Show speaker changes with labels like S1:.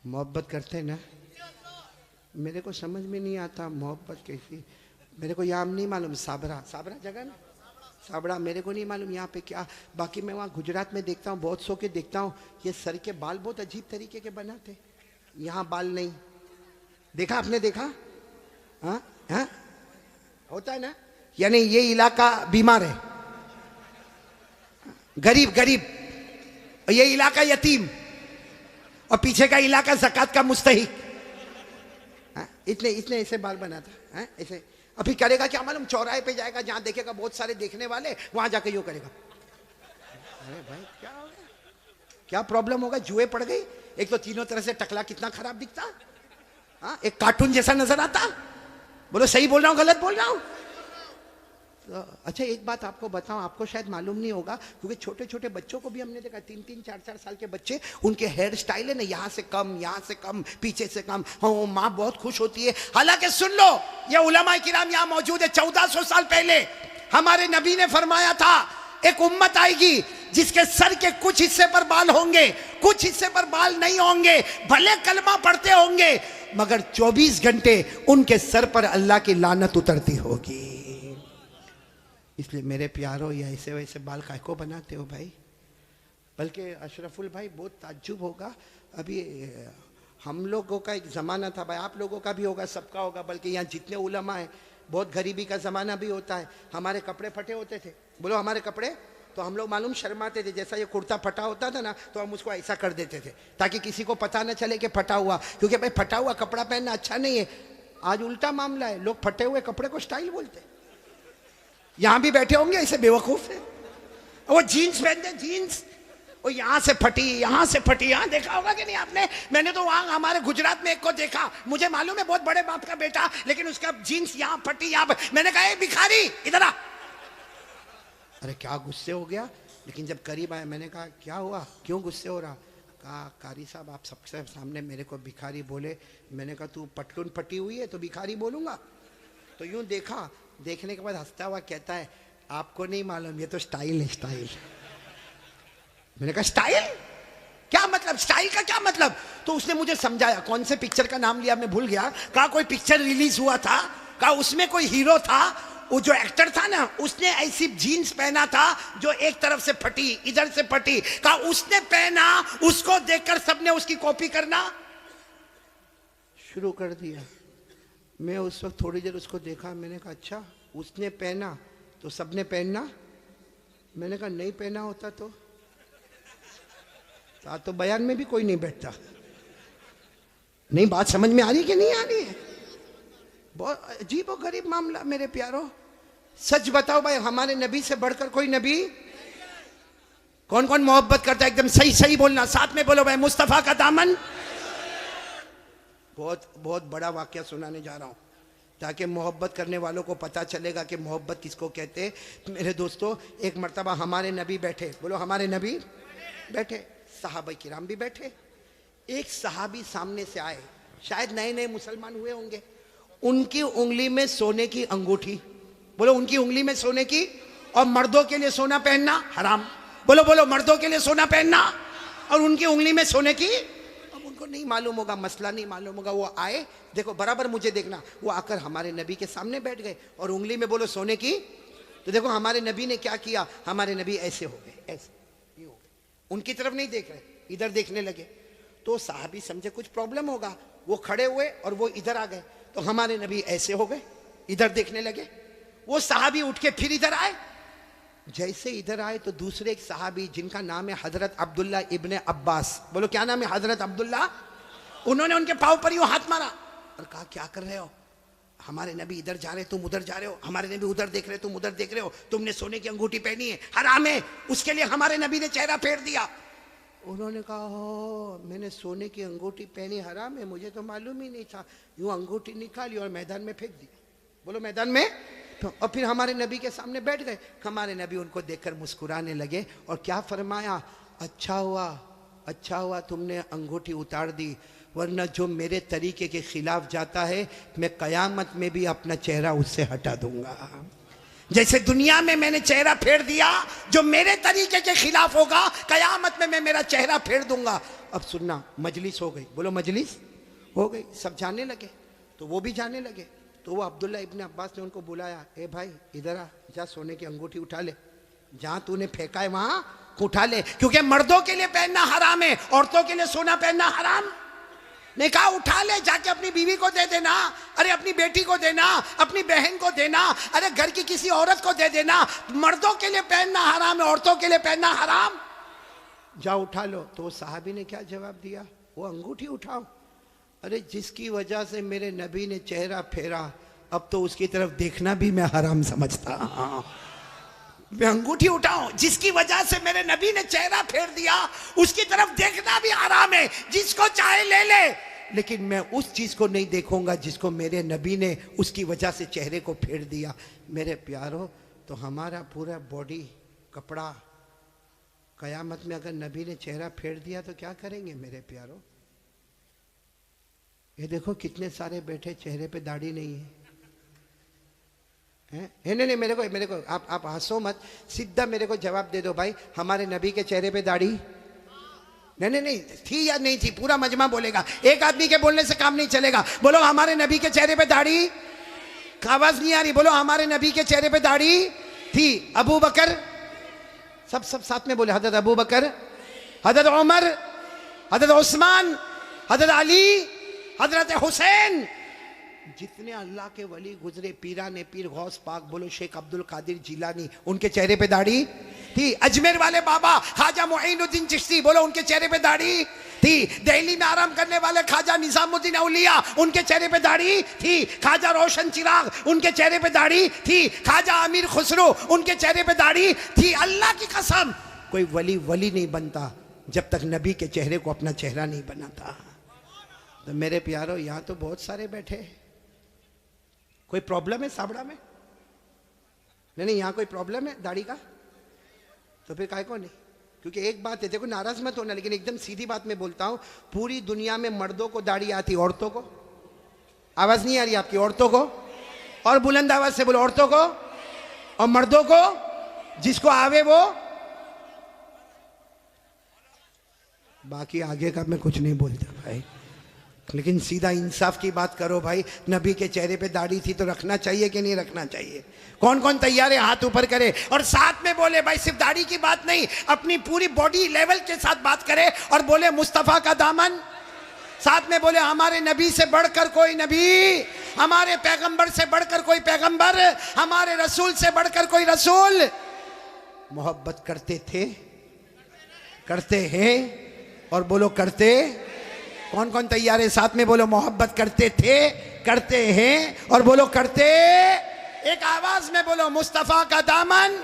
S1: मोहब्बत करते हैं ना। मेरे को समझ में नहीं आता मोहब्बत कैसी। मेरे को यहाँ नहीं मालूम, साबरा साबरा जगह ना, साबड़ा मेरे को नहीं मालूम यहाँ पे क्या। बाकी मैं वहाँ गुजरात में देखता हूँ, बहुत सौ के देखता हूँ, ये सर के बाल बहुत अजीब तरीके के बनाते। यहाँ बाल नहीं देखा आपने, देखा? हाँ हाँ होता है ना। यानी ये इलाका बीमार है, गरीब गरीब, ये इलाका यतीम, और पीछे का इलाका ज़कात का मुस्तहिक। इतने इतने ऐसे बाल बनाता है ऐसे। अभी करेगा क्या मालूम, चौराहे पे जाएगा, जहां देखेगा बहुत सारे देखने वाले, वहां जाके यूं करेगा। अरे भाई क्या हो गया, क्या प्रॉब्लम होगा? जुए पड़ गई। एक तो तीनों तरह से टकला कितना खराब दिखता, हाँ एक कार्टून जैसा नजर आता। बोलो सही बोल रहा हूँ गलत बोल रहा हूँ? तो अच्छा एक बात आपको बताऊं, आपको शायद मालूम नहीं होगा, क्योंकि छोटे छोटे बच्चों को भी हमने देखा, 3-3, 4-4 साल के बच्चे, उनके हेयर स्टाइल है ना, यहाँ से कम, यहाँ से कम, पीछे से कम। हाँ माँ बहुत खुश होती है। हालांकि सुन लो, ये उलमा किराम यहाँ मौजूद है, 1400 साल पहले हमारे नबी ने फरमाया था, एक उम्मत आएगी जिसके सर के कुछ हिस्से पर बाल होंगे, कुछ हिस्से पर बाल नहीं होंगे, भले कलमा पढ़ते होंगे, मगर 24 घंटे उनके सर पर अल्लाह की लानत उतरती होगी। इसलिए मेरे प्यारो, ये ऐसे वैसे बाल काय को बनाते हो भाई? बल्कि अशरफुल भाई बहुत ताज्जुब होगा, अभी हम लोगों का एक ज़माना था भाई, आप लोगों का भी होगा, सबका होगा, बल्कि यहाँ जितने उलमा है, बहुत गरीबी का ज़माना भी होता है। हमारे कपड़े फटे होते थे, बोलो हमारे कपड़े, तो हम लोग मालूम शर्माते थे। जैसा ये कुर्ता फटा होता था ना, तो हम उसको ऐसा कर देते थे ताकि किसी को पता ना चले कि फटा हुआ, क्योंकि भाई फटा हुआ कपड़ा पहनना अच्छा नहीं है। आज उल्टा मामला है, लोग फटे हुए कपड़े को स्टाइल बोलते। यहां भी बैठे होंगे ऐसे बेवकूफ है, वो जीन्स पहनते, जीन्स वो यहां से फटी, यहां से फटी। यहां देखा होगा कि नहीं आपने? मैंने तो वहां हमारे गुजरात में एक को देखा, मुझे मालूम है बहुत बड़े बाप का बेटा, लेकिन उसका जीन्स यहां फटी, यहां। मैंने कहा भिखारी इधर आ। अरे क्या गुस्से हो गया, लेकिन जब करीब आया मैंने कहा क्या हुआ, क्यों गुस्से हो रहा? कहा कारी साहब आप सबसे सामने मेरे को भिखारी बोले। मैंने कहा तू पटलून फटी हुई है तो भिखारी बोलूंगा? तो यूं देखा, देखने के बाद हंसता हुआ कहता है आपको नहीं मालूम, ये तो स्टाइल है, स्टाइल। मैंने कहा स्टाइल क्या मतलब, स्टाइल का क्या मतलब? तो उसने मुझे समझाया, कौन से पिक्चर का नाम लिया मैं भूल गया। कहा कोई पिक्चर रिलीज हुआ था, कहा उसमें कोई हीरो था, वो जो एक्टर था ना, उसने ऐसी जीन्स पहना था जो एक तरफ से फटी, इधर से फटी। कहा उसने पहना, उसको देखकर सबने उसकी कॉपी करना शुरू कर दिया। मैं उस वक्त थोड़ी देर उसको देखा, मैंने कहा अच्छा उसने पहना तो सबने पहनना? मैंने कहा नहीं पहना होता तो बयान में भी कोई नहीं बैठता। नहीं बात समझ में आ रही कि नहीं आ रही है? बहुत अजीब और गरीब मामला मेरे प्यारो। सच बताओ भाई, हमारे नबी से बढ़कर कोई नबी? कौन कौन मोहब्बत करता है? एकदम सही सही बोलना, साथ में बोलो भाई, मुस्तफा का दामन। बहुत बहुत बड़ा वाक्य सुनाने जा रहा हूं ताकि मोहब्बत करने वालों को पता चलेगा कि मोहब्बत किसको कहते हैं। मेरे दोस्तों, एक मर्तबा हमारे नबी बैठे, बोलो हमारे नबी बैठे, सहाबा किराम भी बैठे। एक सहाबी सामने से आए, शायद नए नए मुसलमान हुए होंगे। उनकी उंगली में सोने की अंगूठी, बोलो उनकी उंगली में सोने की, और मर्दों के लिए सोना पहनना हराम। बोलो बोलो, मर्दों के लिए सोना पहनना, और उनकी उंगली में सोने की। अब उनको नहीं मालूम होगा, मसला नहीं मालूम होगा। वो आए, देखो बराबर मुझे देखना, वो आकर हमारे नबी के सामने बैठ गए और उंगली में बोलो सोने की। तो देखो हमारे नबी ने क्या किया, हमारे नबी ऐसे हो गए, ऐसे ये हो गए, उनकी तरफ नहीं देख रहे, इधर देखने लगे। तो साहबी समझे कुछ प्रॉब्लम होगा, वो खड़े हुए और वो इधर आ गए। तो हमारे नबी ऐसे हो गए, इधर देखने लगे। वो सहाबी उठ के फिर इधर आए। जैसे इधर आए तो दूसरे एक सहाबी जिनका नाम है हजरत अब्दुल्ला इब्ने अब्बास, बोलो क्या नाम है? हजरत अब्दुल्ला। उन्होंने उनके पांव पर यूं हाथ मारा और कहा क्या कर रहे हो? हमारे नबी इधर जा रहे, तुम उधर जा रहे हो। हमारे नबी उधर देख रहे, तुम उधर देख रहे हो। तुमने सोने की अंगूठी पहनी है, हराम है। उसके लिए हमारे नबी ने चेहरा फेर दिया। उन्होंने कहा हो, मैंने सोने की अंगूठी पहनी, हराम है, मुझे तो मालूम ही नहीं था। यूं अंगूठी निकाली और मैदान में फेंक दी, बोलो मैदान में। और फिर हमारे नबी के सामने बैठ गए। हमारे नबी उनको देखकर मुस्कुराने लगे और क्या फरमाया, अच्छा हुआ तुमने अंगूठी उतार दी, वरना जो मेरे तरीके के खिलाफ जाता है मैं कयामत में भी अपना चेहरा उससे हटा दूंगा। जैसे दुनिया में मैंने चेहरा फेर दिया, जो मेरे तरीके के खिलाफ होगा कयामत में मैं मेरा चेहरा फेर दूंगा। अब सुनना, मजलिस हो गई, बोलो मजलिस हो गई, सब जाने लगे, तो वो भी जाने लगे। तो वो अब्दुल्ला इब्न अब्बास ने उनको बुलाया, ए भाई इधर आ, जा सोने की अंगूठी उठा ले, जहां तूने फेंका है वहां उठा ले, क्योंकि मर्दों के लिए पहनना हराम है, औरतों के लिए सोना पहनना हराम। ने कहा उठा ले, जाके अपनी बीवी को दे देना, अरे अपनी बेटी को देना, अपनी बहन को देना, अरे घर की किसी औरत को दे देना। मर्दों के लिए पहनना हराम है, औरतों के लिए पहनना हराम। जा उठा लो। तो साहबी ने क्या जवाब दिया, वो अंगूठी उठाओ, अरे जिसकी वजह से मेरे नबी ने चेहरा फेरा, अब तो उसकी तरफ देखना भी मैं हराम समझता। मैं अंगूठी उठाऊं, जिसकी वजह से मेरे नबी ने चेहरा फेर दिया, उसकी तरफ देखना भी हराम है। जिसको चाहे ले ले, लेकिन मैं उस चीज को नहीं देखूंगा जिसको मेरे नबी ने उसकी वजह से चेहरे को फेर दिया। मेरे प्यारो, तो हमारा पूरा बॉडी कपड़ा कयामत में अगर नबी ने चेहरा फेर दिया तो क्या करेंगे मेरे प्यारो? ये देखो कितने सारे बैठे, चेहरे पे दाढ़ी नहीं है। नहीं, मेरे को आप हंसो मत, सीधा मेरे को जवाब दे दो भाई, हमारे नबी के चेहरे पे दाढ़ी नहीं थी या नहीं थी? पूरा मजमा बोलेगा, एक आदमी के बोलने से काम नहीं चलेगा। बोलो हमारे नबी के चेहरे पे दाढ़ी, आवाज नहीं आ रही, बोलो हमारे नबी के चेहरे पे दाढ़ी थी। अबू बकर, सब साथ में बोले, हजरत अबू बकर, हजरत उमर, हजरत उस्मान, हजरत अली, हजरत हुसैन, जितने अल्लाह के वली गुजरे, पीराने पीर गौस पाक, बोलो शेख अब्दुल कादिर जिलानी, उनके चेहरे पे दाढ़ी थी। अजमेर वाले बाबा ख्वाजा मुईनुद्दीन चिश्ती, बोलो उनके चेहरे पे दाढ़ी थी। दिल्ली में आराम करने वाले ख्वाजा निजामुद्दीन औलिया, उनके चेहरे पे दाढ़ी थी। ख्वाजा रोशन चिराग, उनके चेहरे पे दाढ़ी थी। ख्वाजा अमीर खुसरो, उनके चेहरे पे दाढ़ी थी। अल्लाह की कसम, कोई वली नहीं बनता जब तक नबी के चेहरे को अपना चेहरा नहीं बनाता। तो मेरे प्यारो, यहाँ तो बहुत सारे बैठे, कोई प्रॉब्लम है साबड़ा में? नहीं, यहाँ कोई प्रॉब्लम है दाढ़ी का? तो फिर काय को नहीं? क्योंकि एक बात है, देखो नाराज मत होना, लेकिन एकदम सीधी बात मैं बोलता हूं, पूरी दुनिया में मर्दों को दाढ़ी आती, औरतों को? आवाज नहीं आ रही आपकी? औरतों को? और बुलंद आवाज से बोलो, औरतों को और मर्दों को, जिसको आवे वो। बाकी आगे का मैं कुछ नहीं बोलता भाई, लेकिन सीधा इंसाफ की बात करो भाई। नबी के चेहरे पे दाढ़ी थी तो रखना चाहिए कि नहीं रखना चाहिए? कौन कौन तैयार है हाथ ऊपर करे और साथ में बोले भाई, सिर्फ दाढ़ी की बात नहीं, अपनी पूरी बॉडी लेवल के साथ बात करे और बोले मुस्तफा का दामन। साथ में बोले हमारे नबी से बढ़कर कोई नबी, हमारे पैगंबर से बढ़कर कोई पैगंबर, हमारे रसूल से बढ़कर कोई रसूल। मोहब्बत करते थे, करते हैं, और बोलो करते। कौन कौन तैयार है? साथ में बोलो मोहब्बत करते थे, करते हैं, और बोलो करते। एक आवाज में बोलो मुस्तफा का दामन।